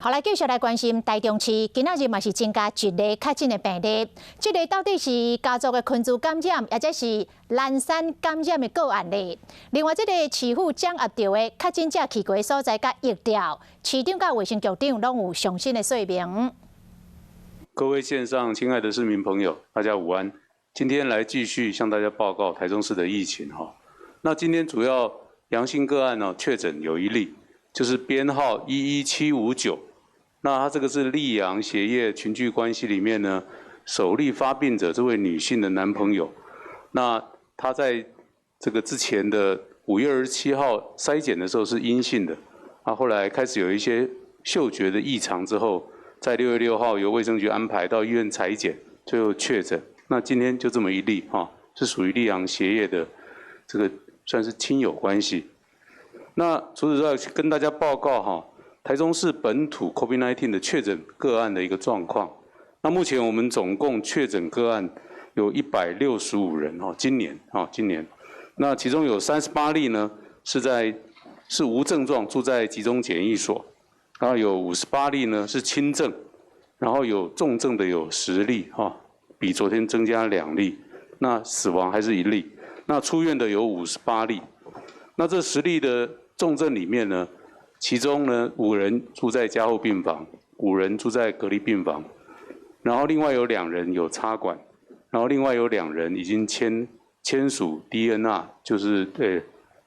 好，来继续来关心台中市，今仔日嘛是增加一例确诊的病例，这个到底是家族的群组感染，或者是蓝山感染的个案呢？另外，这个市府掌握到的确诊者去过的所在甲疫调，市长甲卫生局长拢有详细的说明。各位线上亲爱的市民朋友，大家午安。今天来继续向大家报告台中市的疫情哈。那今天主要阳性个案呢，确诊有一例，就是编号11759。那他这个是溧阳血液群聚关系里面呢，首例发病者这位女性的男朋友。那他在这个之前的5月27号筛检的时候是阴性的，后来开始有一些嗅觉的异常之后，在6月6号由卫生局安排到医院采检，最后确诊。那今天就这么一例是属于溧阳血液的这个算是亲友关系。那除此之外，跟大家报告台中市本土 COVID-19 的确诊个案的一个状况。那目前我们总共确诊个案有165人今年，那其中有38例呢是无症状住在集中检疫所，然后有58例呢是轻症，然后有重症的有10例比昨天增加2例，那死亡还是1例，那出院的有58例。那这10例的重症里面呢，其中呢5人住在加护病房，5人住在隔离病房，然后另外有2人有插管，然后另外有2人已经签署 DNR， 就是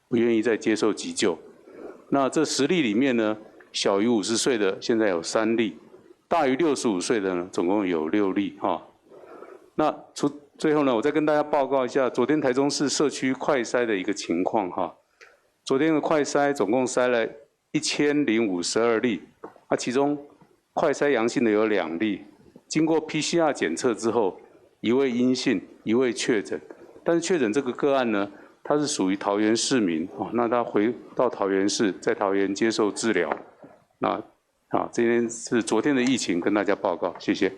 不愿意再接受急救。那这10例里面呢，小于50岁的现在有3例，大于65岁的呢总共有6例那最后呢，我再跟大家报告一下昨天台中市社区快筛的一个情况昨天的快筛总共筛了1052例，其中快筛阳性的有2例，经过 PCR 检测之后，1位阴性，1位确诊。但是确诊这个个案呢，他是属于桃园市民那他回到桃园市，在桃园接受治疗。那这边是昨天的疫情跟大家报告，谢谢。